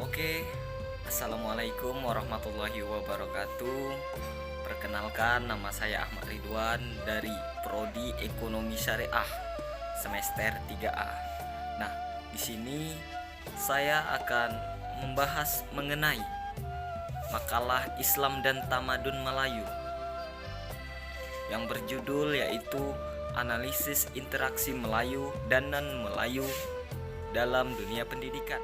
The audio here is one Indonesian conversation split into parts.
Oke, Assalamualaikum warahmatullahi wabarakatuh. Perkenalkan, nama saya Ahmad Ridwan dari Prodi Ekonomi Syariah semester 3A. Nah, di sini saya akan membahas mengenai makalah Islam dan Tamadun Melayu yang berjudul yaitu Analisis Interaksi Melayu dan Non-Melayu dalam Dunia Pendidikan.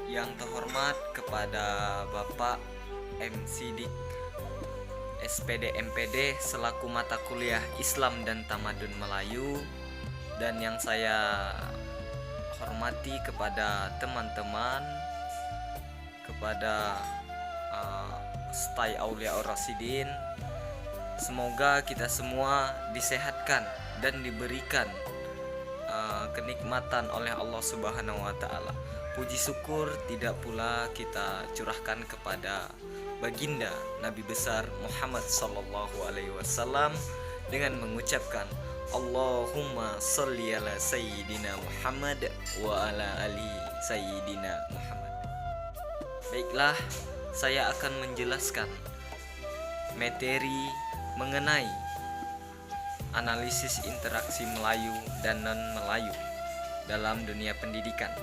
Yang terhormat kepada Bapak M. Sidik, SPD MPD selaku mata kuliah Islam dan Tamadun Melayu, dan yang saya hormati kepada teman-teman, kepada Stai Aulia Rasidin. Semoga kita semua disehatkan dan diberikan kenikmatan oleh Allah Subhanahu wa taala. Puji syukur tidak pula kita curahkan kepada baginda Nabi besar Muhammad sallallahu alaihi wasallam dengan mengucapkan Allahumma sholli ala sayyidina Muhammad wa ala ali sayyidina Muhammad. Baiklah, saya akan menjelaskan materi mengenai analisis interaksi Melayu dan non-Melayu dalam dunia pendidikan.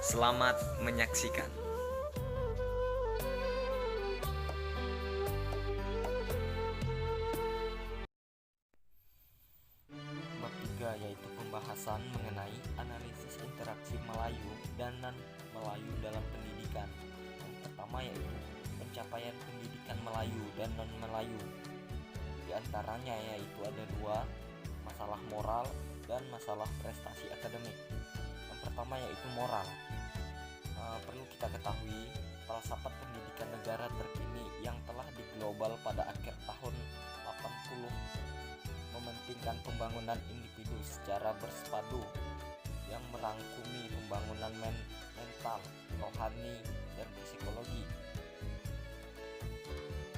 Selamat menyaksikan. Bab 3 yaitu pembahasan mengenai analisis interaksi Melayu dan non-Melayu dalam pendidikan. Yang pertama yaitu pencapaian pendidikan Melayu dan non-Melayu. Di antaranya yaitu ada dua, masalah moral dan masalah prestasi akademik. Yang pertama yaitu moral. Perlu kita ketahui falsafat pendidikan negara terkini yang telah diglobal pada akhir tahun 80 mementingkan pembangunan individu secara bersepadu yang merangkumi pembangunan mental, rohani, dan psikologi.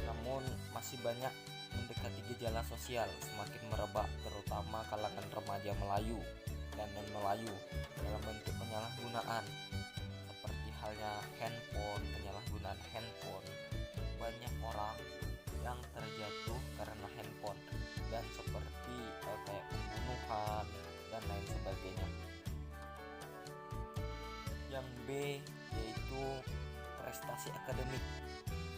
Namun masih banyak mendekati gejala sosial semakin merebak terutama kalangan remaja Melayu dan non-Melayu dalam bentuk penyalahgunaan seperti halnya handphone, penyalahgunaan handphone. Banyak orang yang terjatuh karena handphone dan seperti kayak pembunuhan dan lain sebagainya. Yang B yaitu prestasi akademik.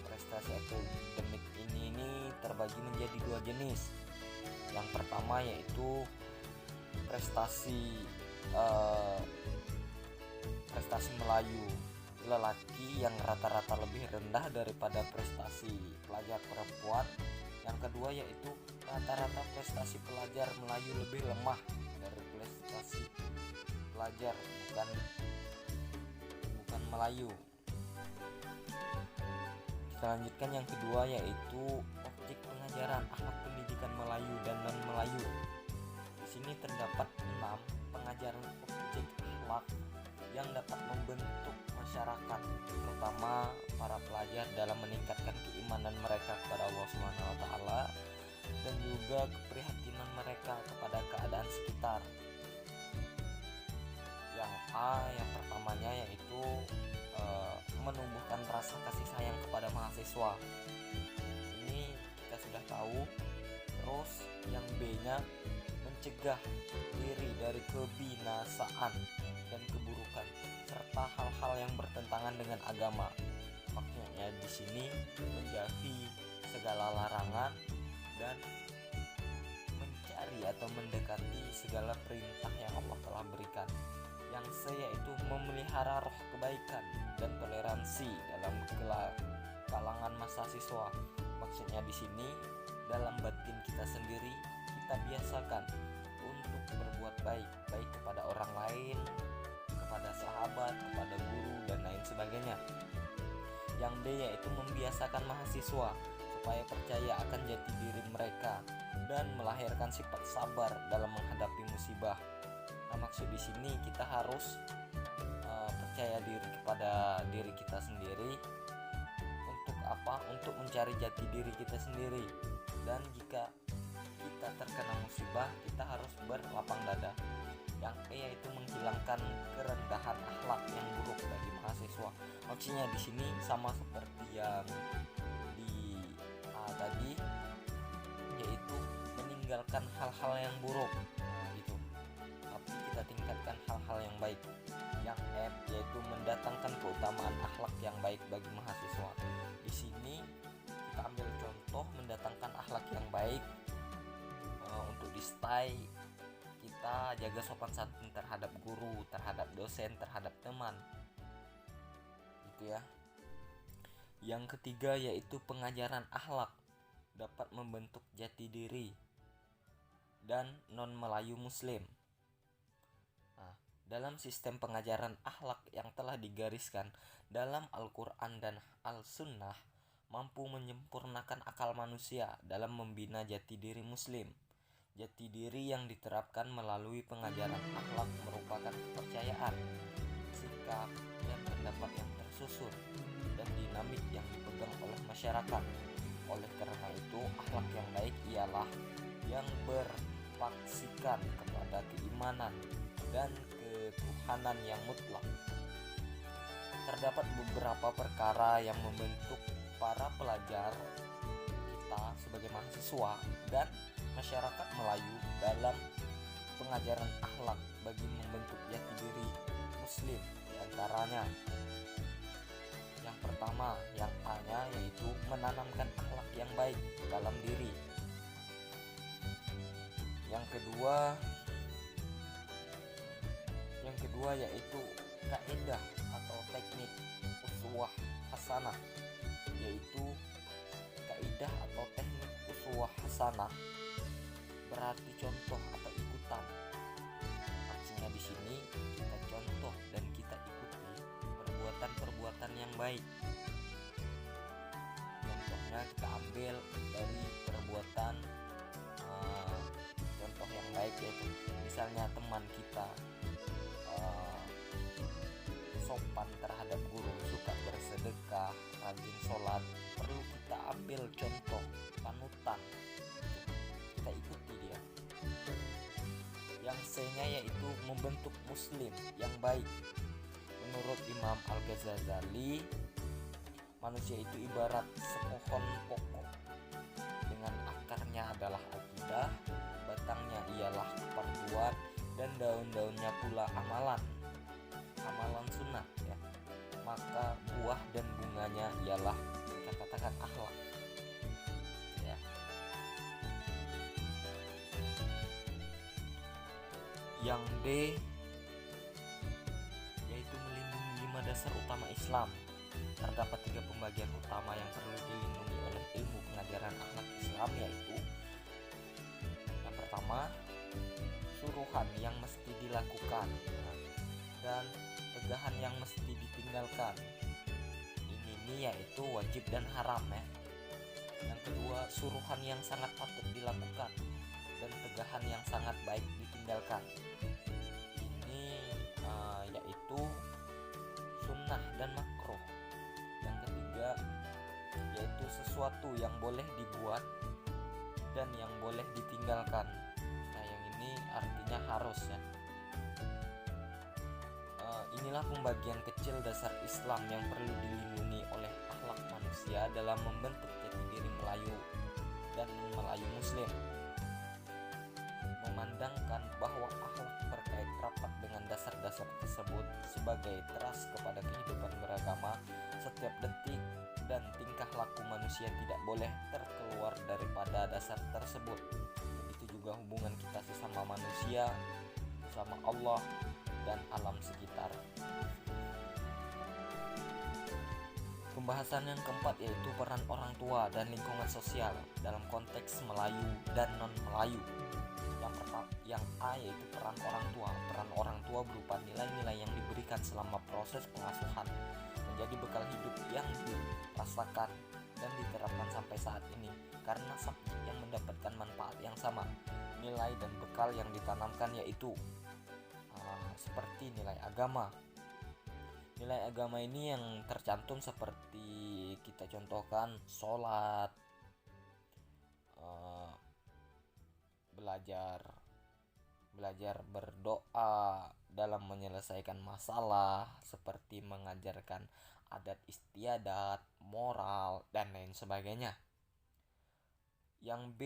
Prestasi akademik ini terbagi menjadi dua jenis. Yang pertama yaitu prestasi Melayu lelaki yang rata-rata lebih rendah daripada prestasi pelajar perempuan. Yang kedua yaitu rata-rata prestasi pelajar Melayu lebih lemah dari prestasi pelajar bukan Melayu. Kita lanjutkan yang kedua yaitu objek pengajaran akhlak pendidikan Melayu dan non-Melayu. Di sini terdapat 6 pengajaran objek akhlak yang dapat membentuk masyarakat, terutama para pelajar dalam meningkatkan keimanan mereka kepada Allah Subhanahu wa taala dan juga keprihatinan mereka kepada keadaan sekitar. Yang A, yang pertamanya yaitu menumbuhkan rasa kasih sayang kepada mahasiswa. Ini kita sudah tahu. Terus yang B-nya mencegah diri dari kebinasaan dan keburukan serta hal-hal yang bertentangan dengan agama. Maksudnya di sini menjauhi segala larangan dan mencari atau mendekati segala perintah yang Allah telah berikan. Yang C yaitu memelihara roh kebaikan dan toleransi dalam kalangan mahasiswa. Maksudnya di sini dalam batin kita sendiri kita biasakan untuk berbuat baik kepada orang lain, kepada sahabat, kepada guru dan lain sebagainya. Yang D yaitu membiasakan mahasiswa supaya percaya akan jati diri mereka dan melahirkan sifat sabar dalam menghadapi musibah. Nah, maksud di sini kita harus percaya diri kepada diri kita sendiri. Untuk apa? Untuk mencari jati diri kita sendiri. Dan jika kita terkena musibah, kita harus berlapang dada. Yang E yaitu menghilangkan kerendahan akhlak yang buruk bagi mahasiswa. Maksudnya di sini sama seperti yang di A tadi, yaitu meninggalkan hal-hal yang buruk. Nah, gitu. Tapi kita tingkatkan hal-hal yang baik. Yang F yaitu mendatangkan keutamaan akhlak yang baik bagi mahasiswa. Di sini kita ambil contoh mendatangkan akhlak yang baik. Untuk di STAI kita jaga sopan santun terhadap guru, terhadap dosen, terhadap teman. Gitu ya. Yang ketiga yaitu pengajaran akhlak dapat membentuk jati diri dan non-Melayu Muslim. Nah, dalam sistem pengajaran akhlak yang telah digariskan dalam Al-Quran dan Al-Sunnah mampu menyempurnakan akal manusia dalam membina jati diri Muslim. Jati diri yang diterapkan melalui pengajaran akhlak merupakan kepercayaan, sikap, dan pendapat yang tersusun dan dinamik yang dipegang oleh masyarakat. Oleh karena itu, akhlak yang baik ialah yang berpaksikan kepada keimanan dan ketuhanan yang mutlak. Terdapat beberapa perkara yang membentuk para pelajar kita sebagai mahasiswa dan masyarakat Melayu dalam pengajaran akhlak bagi membentuk jati diri Muslim. Di antaranya yang pertama, yang A-nya yaitu menanamkan akhlak yang baik dalam diri. Yang kedua yaitu kaidah atau teknik uswah hasanah, yaitu kaidah atau teknik uswah hasanah berarti contoh atau ikutan. Maksudnya di sini kita contoh dan kita ikuti perbuatan-perbuatan yang baik. Contohnya kita ambil dari perbuatan contoh yang baik, yaitu misalnya teman kita sopan terhadap guru, suka bersedekah, rajin sholat, perlu kita ambil contoh, panutan, kita ikuti dia. Yang C-nya yaitu membentuk muslim yang baik. Menurut Imam Al-Ghazali, manusia itu ibarat sepohon pokok dengan akarnya adalah akidah, batangnya ialah keperduan, dan daun-daunnya pula amalan sunnah ya. Maka buah dan bunganya ialah kita katakan akhlak ya. Yang D yaitu melindungi 5 dasar utama Islam. Terdapat 3 pembagian utama yang perlu dilindungi oleh ilmu pengajaran akhlak Islam, yaitu yang pertama, suruhan yang mesti dilakukan dan tegahan yang mesti ditinggalkan. Ini yaitu wajib dan haram ya. Yang kedua, suruhan yang sangat patut dilakukan dan tegahan yang sangat baik ditinggalkan. Ini yaitu sunnah dan makruh. Yang ketiga yaitu sesuatu yang boleh dibuat dan yang boleh ditinggalkan. Nah, yang ini artinya harus ya. Inilah pembagian kecil dasar Islam yang perlu dilindungi oleh akhlak manusia dalam membentuk jati diri Melayu dan Melayu Muslim. Memandangkan bahwa akhlak berkait rapat dengan dasar-dasar tersebut sebagai teras kepada kehidupan beragama, setiap detik dan tingkah laku manusia tidak boleh terkeluar daripada dasar tersebut. Begitu juga hubungan kita sesama manusia, sesama Allah dan alam sekitar. Pembahasan yang keempat yaitu peran orang tua dan lingkungan sosial dalam konteks Melayu dan non-Melayu. Yang A yaitu peran orang tua. Peran orang tua berupa nilai-nilai yang diberikan selama proses pengasuhan menjadi bekal hidup yang dirasakan dan diterapkan sampai saat ini, karena subjek yang mendapatkan manfaat yang sama. Nilai dan bekal yang ditanamkan yaitu seperti nilai agama. Nilai agama ini yang tercantum seperti kita contohkan sholat, belajar belajar berdoa dalam menyelesaikan masalah, seperti mengajarkan adat istiadat, moral, dan lain sebagainya. Yang B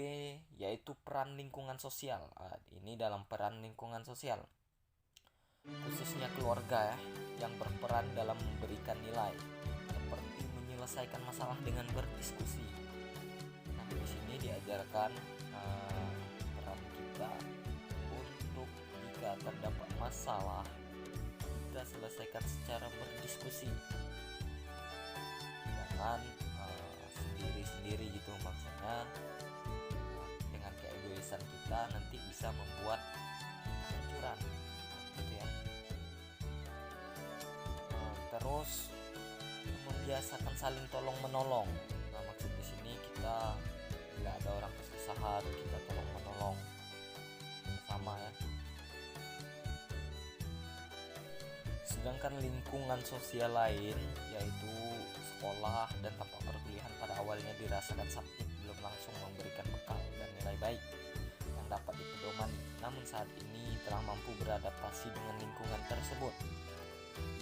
yaitu peran lingkungan sosial. Ini dalam peran lingkungan sosial, khususnya keluarga yang berperan dalam memberikan nilai, seperti menyelesaikan masalah dengan berdiskusi. Nah, di sini diajarkan peran kita untuk jika terdapat masalah, kita selesaikan secara berdiskusi, jangan sendiri-sendiri gitu. Maksudnya dengan keegoisan kita nanti bisa membuat kehancuran gitu ya. Terus membiasakan saling tolong menolong. Nah, maksud di sini kita bila ada orang kesusahan, kita tolong menolong bersama ya. Sedangkan lingkungan sosial lain yaitu sekolah dan tempat perkuliahan pada awalnya dirasakan sakit, belum langsung memberikan bekal dan nilai baik yang dapat dipedomani. Namun saat ini telah mampu beradaptasi dengan lingkungan tersebut.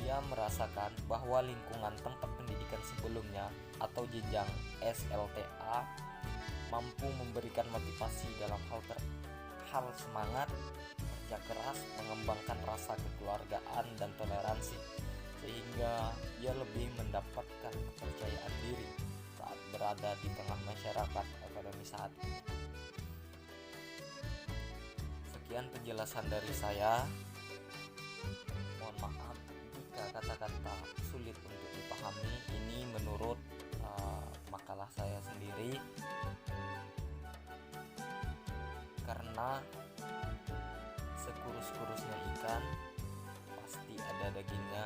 Ia merasakan bahwa lingkungan tempat pendidikan sebelumnya atau jenjang SLTA mampu memberikan motivasi dalam hal semangat, kerja keras, mengembangkan rasa kekeluargaan dan toleransi, sehingga ia lebih mendapatkan kepercayaan diri saat berada di tengah masyarakat akademis saat ini. Sekian penjelasan dari saya. Mohon maaf jika kata-kata sulit untuk dipahami. Ini menurut makalah saya sendiri, karena sekurus-kurusnya ikan pasti ada dagingnya.